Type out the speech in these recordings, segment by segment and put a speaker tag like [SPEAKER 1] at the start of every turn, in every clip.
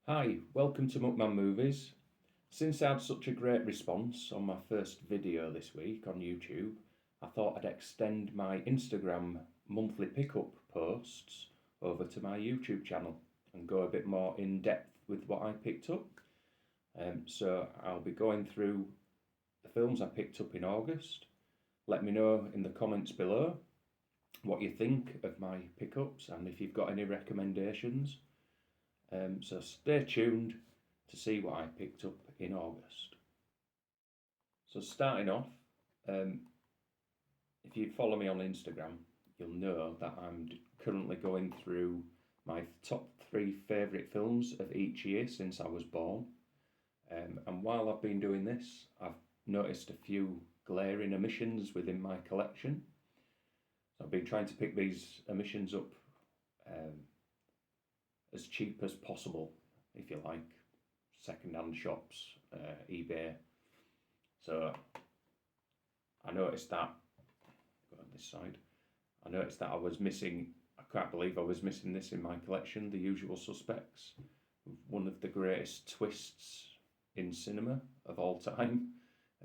[SPEAKER 1] Hi, welcome to Muckman Movies. Since I had such a great response on my first video this week on YouTube, I thought I'd extend my Instagram monthly pickup posts over to my YouTube channel and go a bit more in depth with what I picked up. So I'll be going through the films I picked up in August. Let me know in the comments below what you think of my pickups and if you've got any recommendations. So stay tuned to see what I picked up in August. So starting off, if you follow me on Instagram, you'll know that I'm currently going through my top 3 favourite films of each year since I was born. And while I've been doing this, I've noticed a few glaring omissions within my collection. So I've been trying to pick these omissions up as cheap as possible, if you like, second-hand shops, eBay. So I noticed that, go on this side, I noticed that I was missing, I can't believe I was missing this in my collection, The Usual Suspects, one of the greatest twists in cinema of all time.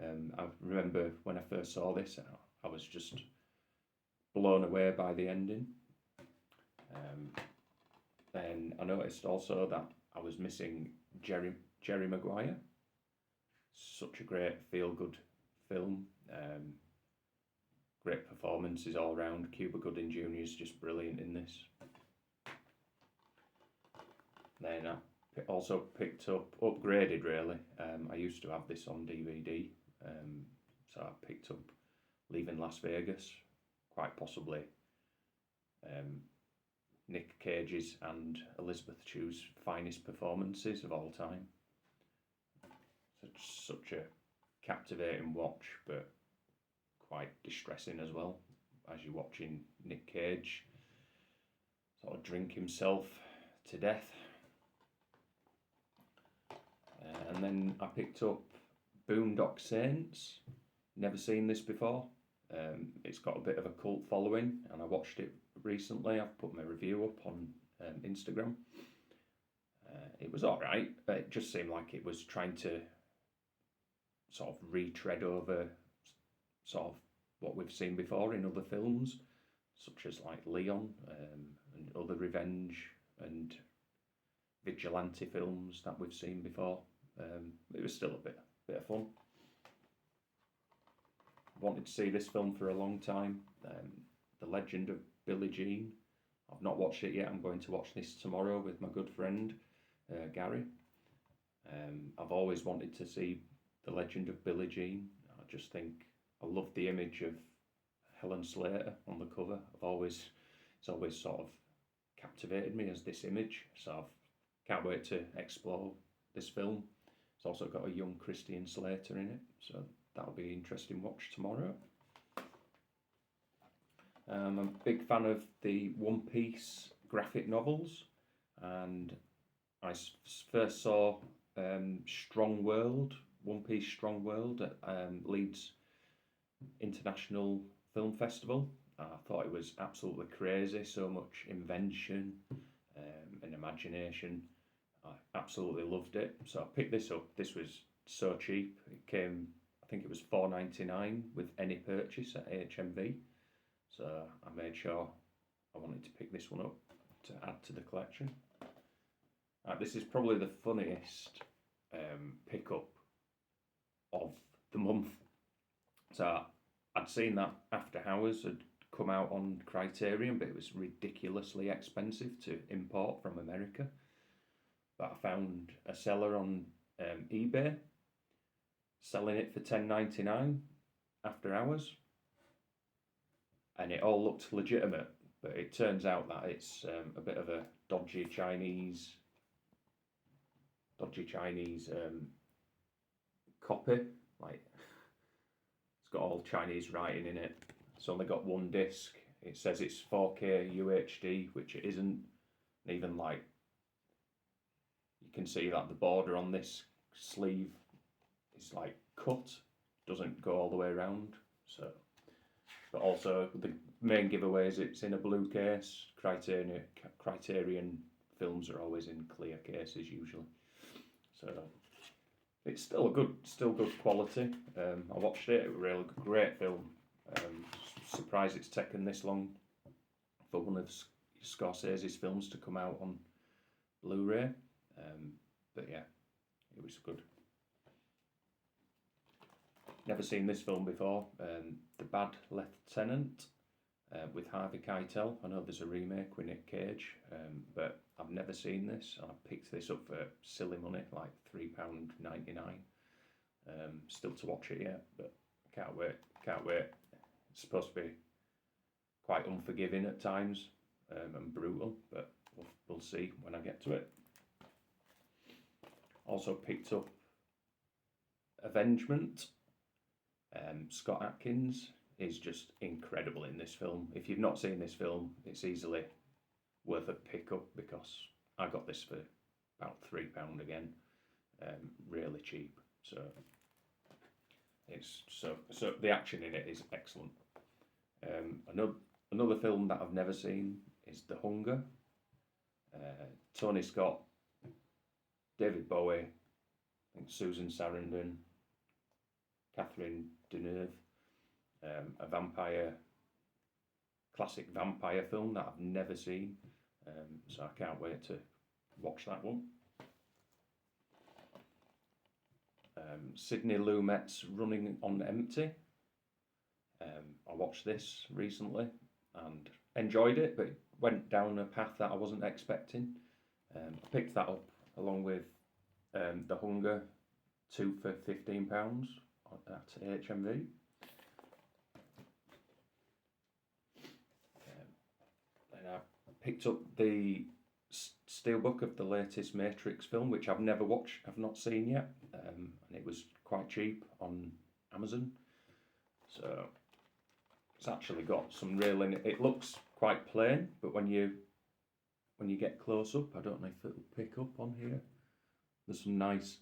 [SPEAKER 1] I remember when I first saw this, I was just blown away by the ending. Then I noticed also that I was missing Jerry Maguire. Such a great feel-good film. Great performances all round. Cuba Gooding Jr. is just brilliant in this. Then I also picked up, upgraded really. I used to have this on DVD, so I picked up Leaving Las Vegas, quite possibly Nick Cage's and Elizabeth Chu's finest performances of all time. Such a captivating watch, but quite distressing as well, as you're watching Nick Cage sort of drink himself to death. And then I picked up Boondock Saints. Never seen this before. It's got a bit of a cult following, and I watched it recently. I've put my review up on Instagram. It was alright, but it just seemed like it was trying to sort of retread over sort of what we've seen before in other films, such as like Leon and other revenge and vigilante films that we've seen before. It was still a bit of fun. Wanted to see this film for a long time. The Legend of Billie Jean. I've not watched it yet. I'm going to watch this tomorrow with my good friend Gary. I've always wanted to see The Legend of Billie Jean. I just think I love the image of Helen Slater on the cover. It's always sort of captivated me as this image. So I can't wait to explore this film. It's also got a young Christian Slater in it, so that'll be an interesting watch tomorrow. I'm a big fan of the One Piece graphic novels, and I first saw Strong World, One Piece Strong World at Leeds International Film Festival. I thought it was absolutely crazy, so much invention and imagination. I absolutely loved it, so I picked this up. This was so cheap. It came, I think it was $4.99 with any purchase at HMV. So I made sure I wanted to pick this one up to add to the collection. This is probably the funniest pickup of the month. So I'd seen that After Hours had come out on Criterion, but it was ridiculously expensive to import from America. But I found a seller on eBay selling it for $10.99 After Hours, and it all looked legitimate, but it turns out that it's a bit of a dodgy Chinese copy. Like, it's got all Chinese writing in it. It's only got one disc. It says it's 4K UHD, which it isn't. And even like, you can see that the border on this sleeve is like cut, doesn't go all the way around. So, but also the main giveaway is it's in a blue case, Criterion films are always in clear cases usually. So it's still good quality. I watched it. It was a really great film. Surprised it's taken this long for one of Scorsese's films to come out on Blu-ray. But yeah, it was good. Never seen this film before. The Bad Lieutenant with Harvey Keitel. I know there's a remake with Nick Cage, but I've never seen this. I picked this up for silly money, like £3.99. Still to watch it yet, but can't wait. It's supposed to be quite unforgiving at times and brutal, but we'll see when I get to it. Also picked up Avengement. Scott Adkins is just incredible in this film. If you've not seen this film, it's easily worth a pick up because I got this for about £3 again, really cheap. So it's so the action in it is excellent. Another film that I've never seen is The Hunger. Tony Scott, David Bowie, I think Susan Sarandon, Catherine Deneuve, a classic vampire film that I've never seen, so I can't wait to watch that one. Sidney Lumet's Running on Empty. I watched this recently and enjoyed it, but it went down a path that I wasn't expecting. I picked that up along with The Hunger, 2 for £15 at HMV. And I picked up the Steelbook of the latest Matrix film, which I've never watched, I've not seen yet, and it was quite cheap on Amazon. So it's actually got some real in it. It looks quite plain, but when you get close up, I don't know if it'll pick up on here. There's some nice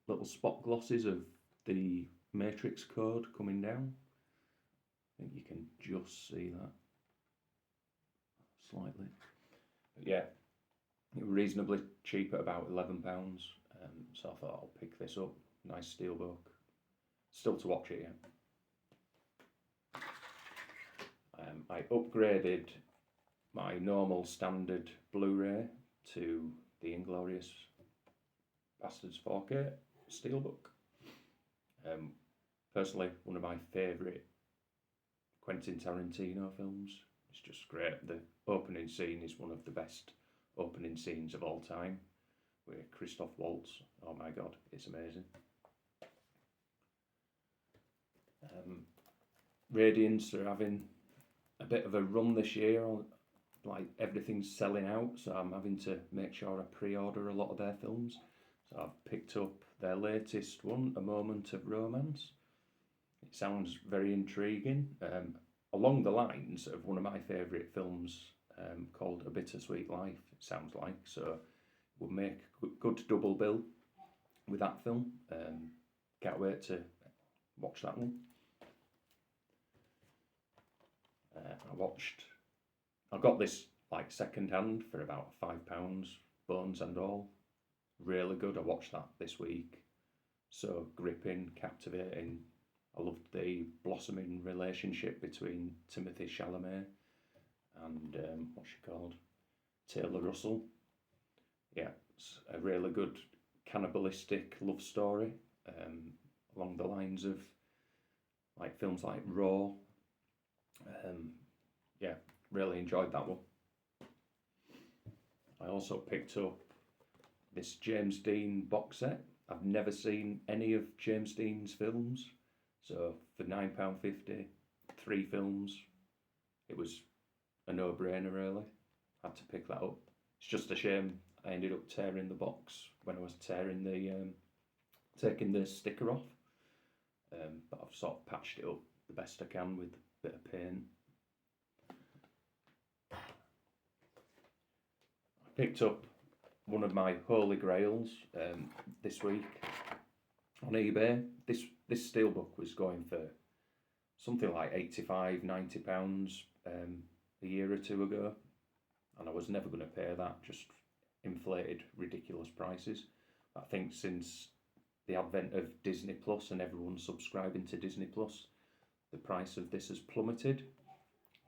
[SPEAKER 1] little spot glosses of the Matrix code coming down. I think you can just see that slightly. But yeah, it was reasonably cheap at about £11. So I thought I'll pick this up. Nice Steelbook. Still to watch it yet. I upgraded my normal standard Blu-ray to the Inglourious Bastards 4K Steelbook. Personally, one of my favourite Quentin Tarantino films. It's just great. The opening scene is one of the best opening scenes of all time with Christoph Waltz. Oh my god, it's amazing. Radiance are having a bit of a run this year. Like everything's selling out, so I'm having to make sure I pre-order a lot of their films. So I've picked up their latest one, A Moment of Romance. It sounds very intriguing, along the lines of one of my favourite films called A Bittersweet Life, it sounds like. So we'll make a good double bill with that film. Can't wait to watch that one. I got this like second hand for about £5, bones and all. Really good. I watched that this week. So gripping, captivating. I loved the blossoming relationship between Timothée Chalamet and what's she called? Taylor Russell. Yeah, it's a really good cannibalistic love story, along the lines of like films like Raw. Yeah, really enjoyed that one. I also picked up this James Dean box set. I've never seen any of James Dean's films, so for £9.50, 3 films, it was a no-brainer really. Had to pick that up. It's just a shame I ended up tearing the box when I was taking the sticker off, but I've sort of patched it up the best I can with a bit of paint. I picked up one of my holy grails this week on eBay. This Steelbook was going for something like £85-90 a year or two ago, and I was never going to pay that. Just inflated, ridiculous prices. I think since the advent of Disney Plus and everyone subscribing to Disney Plus, the price of this has plummeted.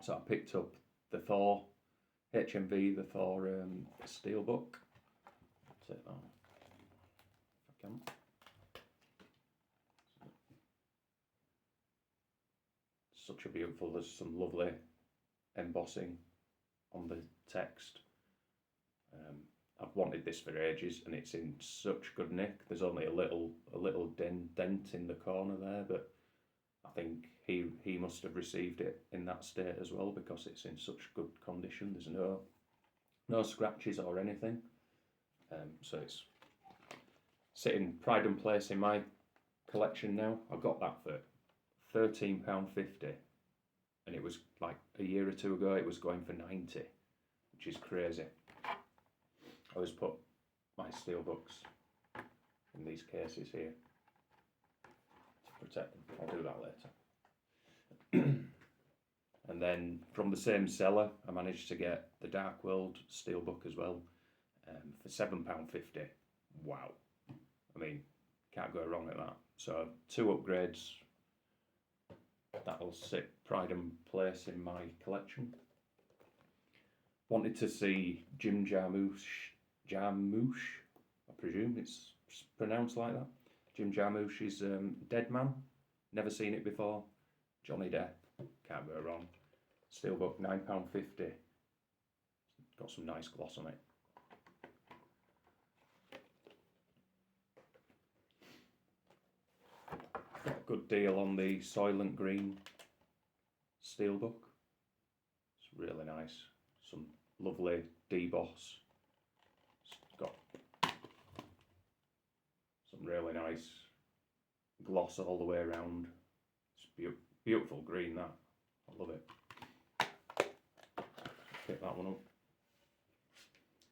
[SPEAKER 1] So I picked up the Thor HMV, the Thor Steelbook. I'll take that if I can. Such a beautiful, there's some lovely embossing on the text. I've wanted this for ages, and it's in such good nick. There's only a little dent in the corner there, but I think he must have received it in that state as well, because it's in such good condition. There's no scratches or anything. So it's sitting pride and place in my collection now. I got that for £13.50, and it was like a year or two ago it was going for 90, which is crazy. I always put my steelbooks in these cases here to protect them. I'll do that later. And then from the same seller I managed to get the Dark World steelbook as well, for £7.50. Wow, I mean, can't go wrong at that. So 2 upgrades. That'll sit pride and place in my collection. Wanted to see Jim Jarmusch, I presume it's pronounced like that. Jim Jarmusch is Dead Man. Never seen it before. Johnny Depp, can't go wrong. Steelbook, £9.50. Got some nice gloss on it. Got a good deal on the Soylent Green Steelbook. It's really nice. Some lovely deboss. It's got some really nice gloss all the way around. It's beautiful green, that. I love it. Pick that one up.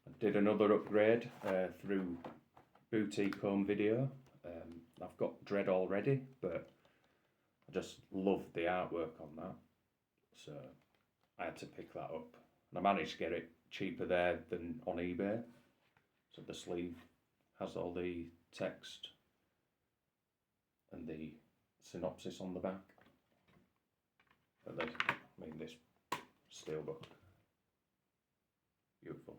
[SPEAKER 1] I did another upgrade through Boutique Home Video. I've got Dread already, but I just love the artwork on that, so I had to pick that up. And I managed to get it cheaper there than on eBay. So the sleeve has all the text and the synopsis on the back. But this steelbook, beautiful.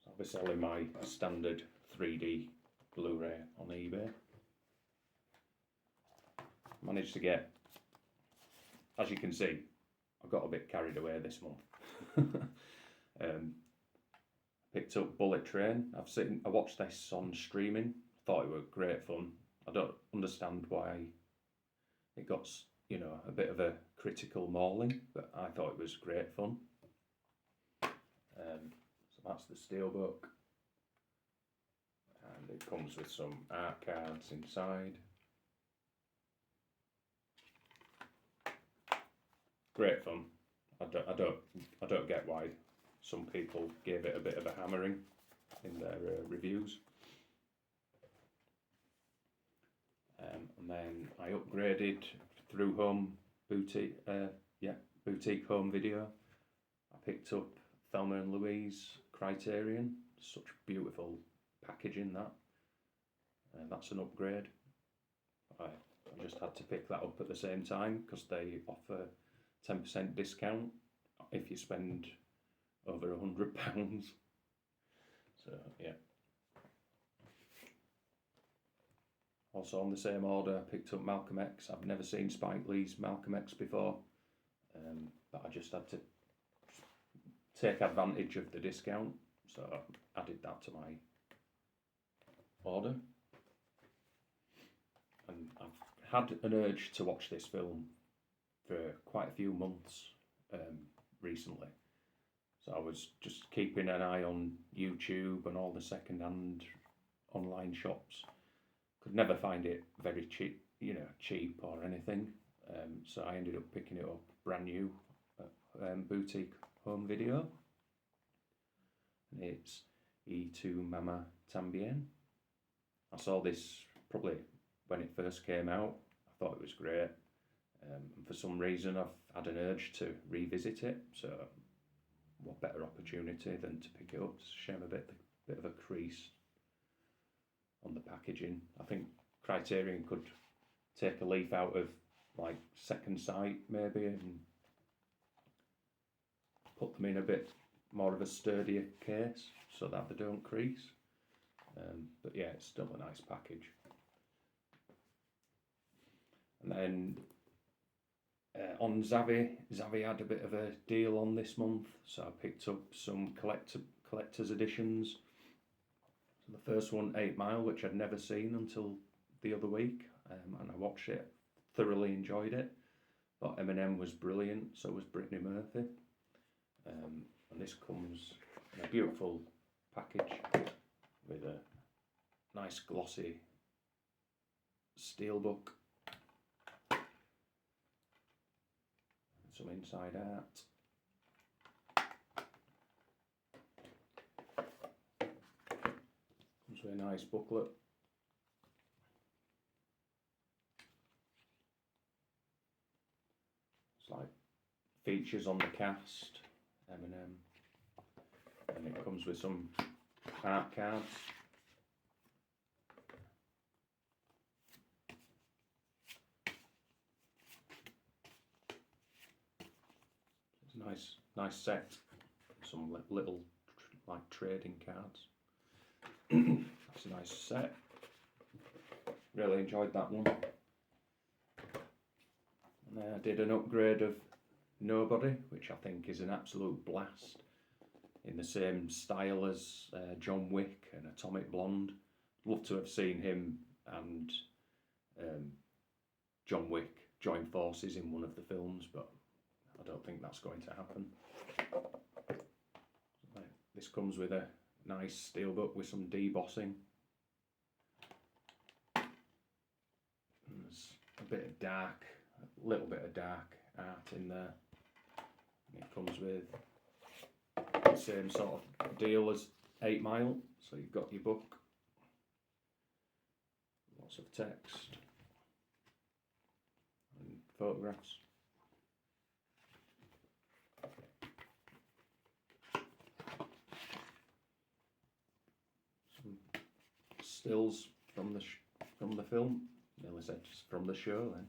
[SPEAKER 1] So I'll be selling my standard 3D Blu-ray on eBay. Managed to get, as you can see, I got a bit carried away this month. Picked up Bullet Train. I watched this on streaming. Thought it was great fun. I don't understand why it got, a bit of a critical mauling, but I thought it was great fun. So that's the steelbook, and it comes with some art cards inside. Great fun. I don't get why some people gave it a bit of a hammering in their reviews. And then I upgraded through Boutique Home Video. I picked up Thelma and Louise Criterion. Such beautiful packaging, that. That's an upgrade. I just had to pick that up at the same time because they offer 10% discount if you spend over £100. So yeah. Also on the same order, I picked up Malcolm X. I've never seen Spike Lee's Malcolm X before, but I just had to take advantage of the discount, so I added that to my order. And I've had an urge to watch this film for quite a few months recently. So I was just keeping an eye on YouTube and all the second-hand online shops. Could never find it very cheap or anything. So I ended up picking it up brand new at Boutique Home Video. And it's Y Tu Mama Tambien. I saw this probably when it first came out. I thought it was great. And for some reason I've had an urge to revisit it, so what better opportunity than to pick it up. It's a shame a bit of a crease on the packaging. I think Criterion could take a leaf out of like Second Sight maybe and put them in a bit more of a sturdier case so that they don't crease. But yeah, it's still a nice package. And then on Zavvi had a bit of a deal on this month, so I picked up some collector's editions. So the first one, 8 Mile, which I'd never seen until the other week, and I watched it, thoroughly enjoyed it. Thought Eminem was brilliant, so was Brittany Murphy. And this comes in a beautiful package with a nice glossy steelbook. Some inside art. Comes with a nice booklet. It's like features on the cast, Eminem, and it comes with some art cards. Nice set. Some little like trading cards. That's a nice set. Really enjoyed that one. And then I did an upgrade of Nobody, which I think is an absolute blast, in the same style as John Wick and Atomic Blonde. Love to have seen him and John Wick join forces in one of the films, but I don't think that's going to happen. This comes with a nice steelbook with some debossing. There's a little bit of dark art in there. And it comes with the same sort of deal as 8 Mile. So you've got your book, lots of text and photographs. Stills from the film. Nearly said just from the show then.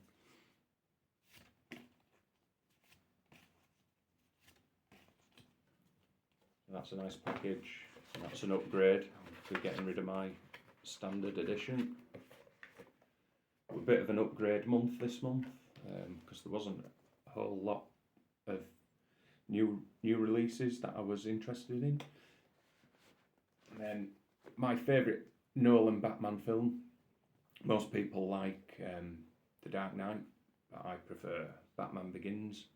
[SPEAKER 1] That's a nice package. That's an upgrade for getting rid of my standard edition. A bit of an upgrade month this month because there wasn't a whole lot of new releases that I was interested in. And then my favourite Nolan Batman film. Most people like The Dark Knight, but I prefer Batman Begins.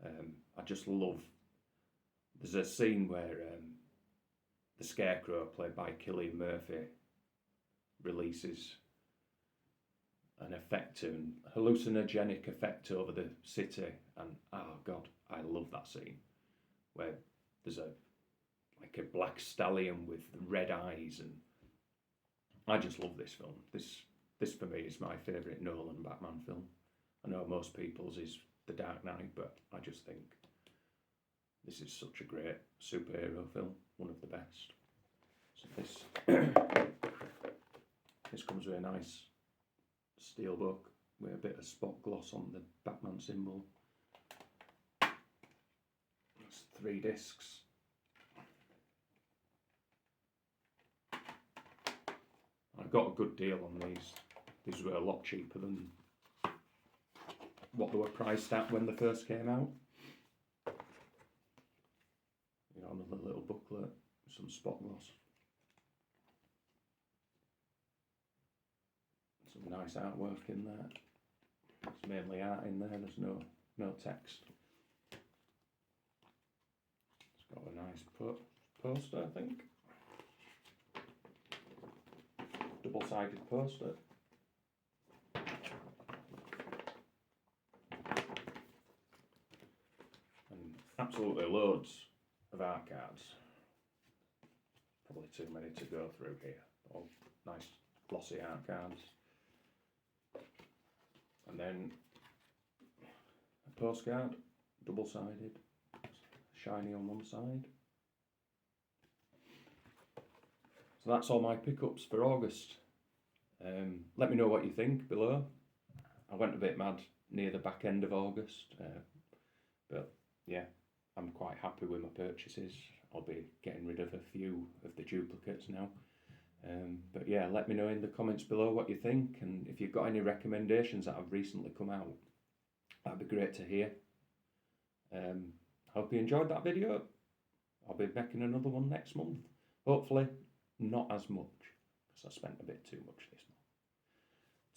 [SPEAKER 1] I just love. There's a scene where the Scarecrow, played by Cillian Murphy, releases an effect, an hallucinogenic effect over the city, and oh god, I love that scene where there's a black stallion with red eyes, and I just love this film. This for me is my favourite Nolan Batman film. I know most people's is The Dark Knight, but I just think this is such a great superhero film, one of the best. So this comes with a nice steelbook with a bit of spot gloss on the Batman symbol. It's 3 discs. I got a good deal on these. These were a lot cheaper than what they were priced at when they first came out. You know, another little booklet, some spot gloss. Some nice artwork in there. It's mainly art in there, there's no text. It's got a nice poster, I think. Double-sided poster. And absolutely loads of art cards. Probably too many to go through here. All nice glossy art cards. And then postcard, double-sided, shiny on one side. So that's all my pickups for August. Let me know what you think below. I went a bit mad near the back end of August, but yeah, I'm quite happy with my purchases. I'll be getting rid of a few of the duplicates now. But yeah, let me know in the comments below what you think, and if you've got any recommendations that have recently come out, that'd be great to hear. Hope you enjoyed that video. I'll be making another one next month. Hopefully not as much, because I spent a bit too much this month.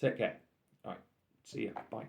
[SPEAKER 1] Take care. Alright, see ya. Bye.